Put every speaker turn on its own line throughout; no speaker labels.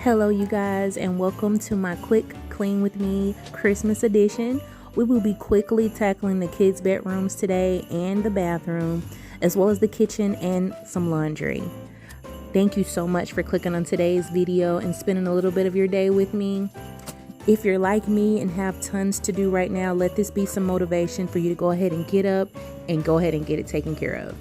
Hello, you guys, and welcome to my quick clean with me Christmas edition. We will be quickly tackling the kids' bedrooms today and the bathroom, as well as the kitchen and some laundry. Thank you so much for clicking on today's video and spending a little bit of your day with me. If you're like me and have tons to do right now, let this be some motivation for you to go ahead and get up and go ahead and get it taken care of.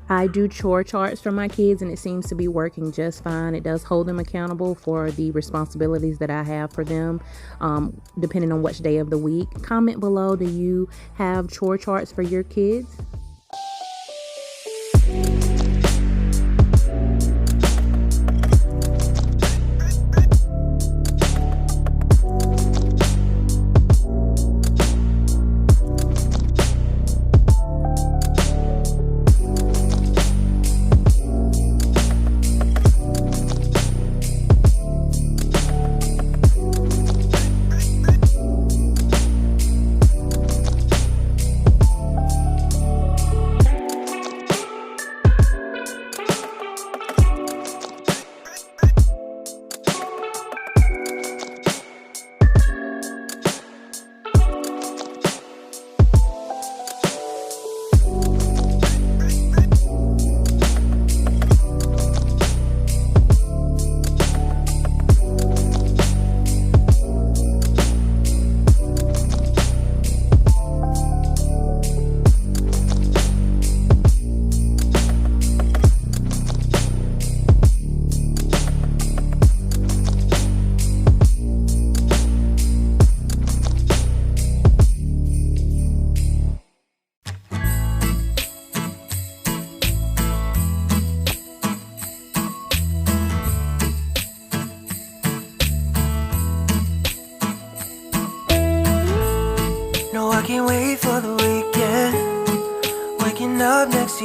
I do chore charts for my kids and it seems to be working just fine. It does hold them accountable for the responsibilities that I have for them, depending on which day of the week. Comment below, do you have chore charts for your kids?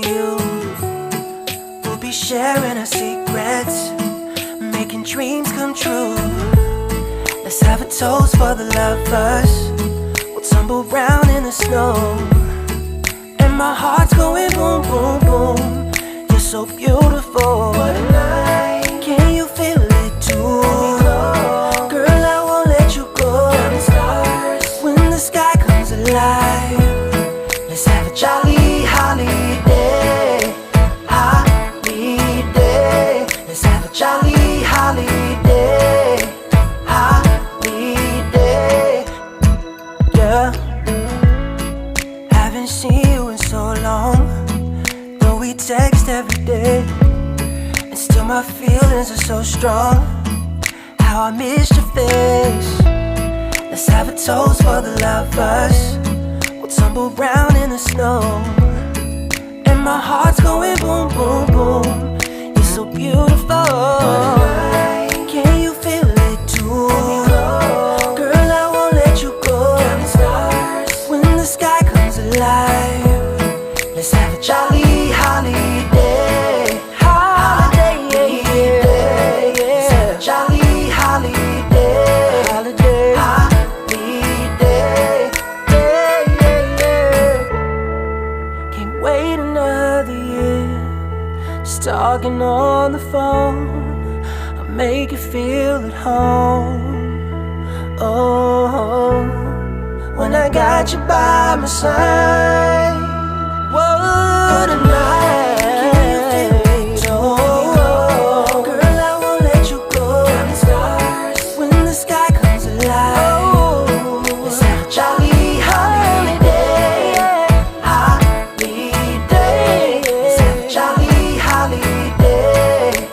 to you. We'll be sharing our secrets, making dreams come true. Let's have a toast for the lovers. We'll tumble round in the snow, and my heart's going boom, boom, boom. You're so beautiful. What a night. Can you feel it too? Girl, I won't let you go. When the sky comes alive, let's have a jolly holiday. Holiday. Let's have a jolly holiday. Holiday. Yeah. Haven't seen you in so long, though we text every day, and still my feelings are so strong. How I missed your face. Let's have a toast for the lovers. We'll tumble round in the snow, and my heart's going boom, boom, boom. You're so beautiful. Can you feel it too? Girl, I won't let you go. When the sky comes alive, let's have a jolly holiday. Holiday, yeah, yeah. Let's have a jolly holiday. Holiday, holiday, yeah, yeah, yeah. Can't wait another year. Just talking on the phone, I'll make you feel at home. Oh, when I got you by my side. What a night. Can you feel it too? Girl, I won't let you go. When the sky comes alive, let's have a jolly holiday. Holiday. Let's have a jolly holiday.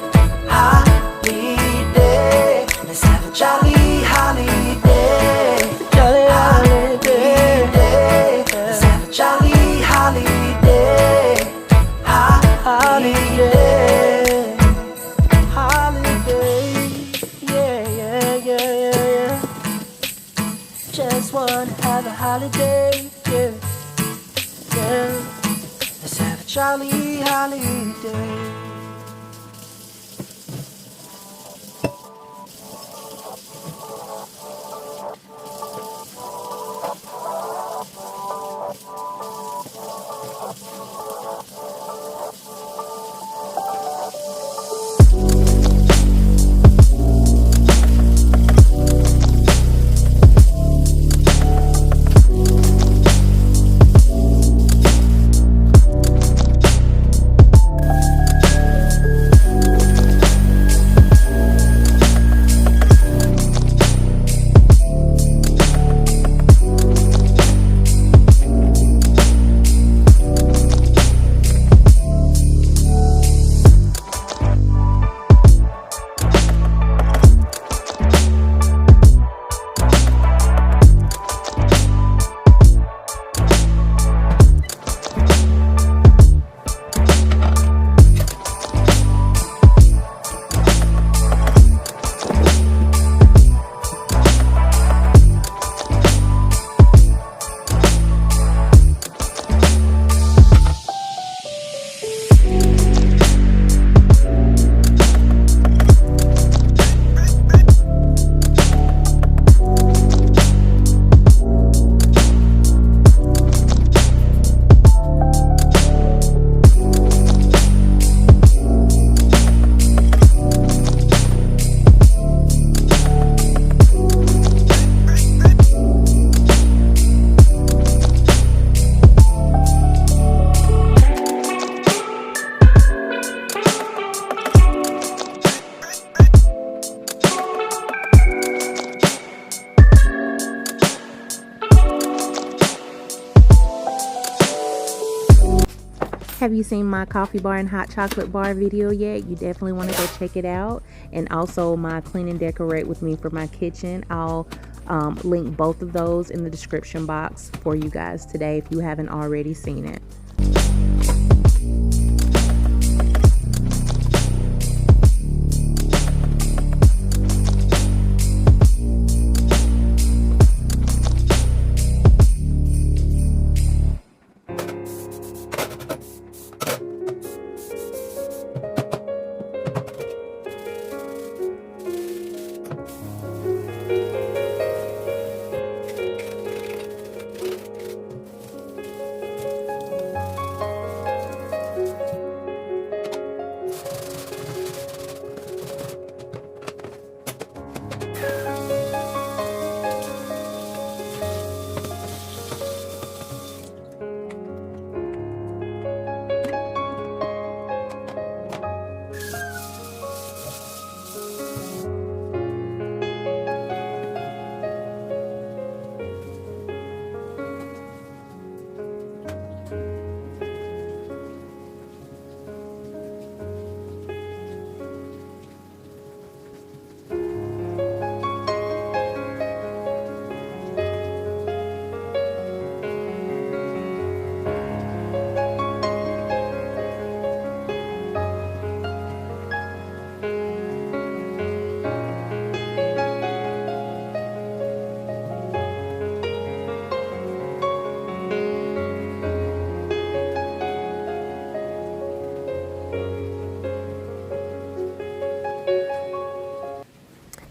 Holiday. Let's have a jolly holiday. Jolly holiday. Let's have a jolly holiday. Holiday. Holiday. Yeah, yeah, yeah, yeah, yeah. Just wanna have a holiday. Yeah, yeah. Let's have a jolly holiday.
Have you seen my coffee bar and hot chocolate bar video yet? You definitely want to go check it out. And also my clean and decorate with me for my kitchen. I'll link both of those in the description box for you guys today if you haven't already seen it.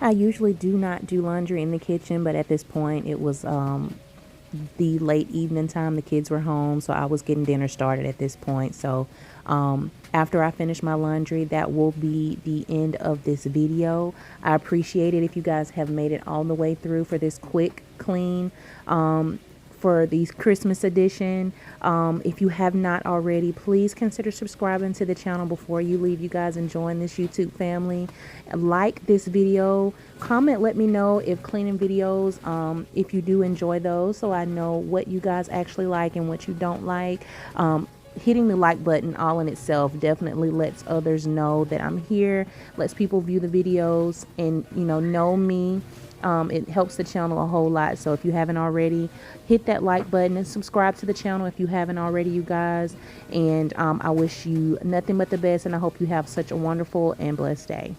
I usually do not do laundry in the kitchen, but at this point it was the late evening time. The kids were home, so I was getting dinner started at this point. So after I finish my laundry, that will be the end of this video. I appreciate it if you guys have made it all the way through for this quick clean for the Christmas edition. If you have not already, please consider subscribing to the channel before you leave, you guys, and join this YouTube family. Like this video, comment, let me know if cleaning videos, if you do enjoy those, so I know what you guys actually like and what you don't like. Hitting the like button all in itself definitely lets others know that I'm here, lets people view the videos and know me. It helps the channel a whole lot. So if you haven't already, hit that like button and subscribe to the channel if you haven't already, you guys. And I wish you nothing but the best, and I hope you have such a wonderful and blessed day.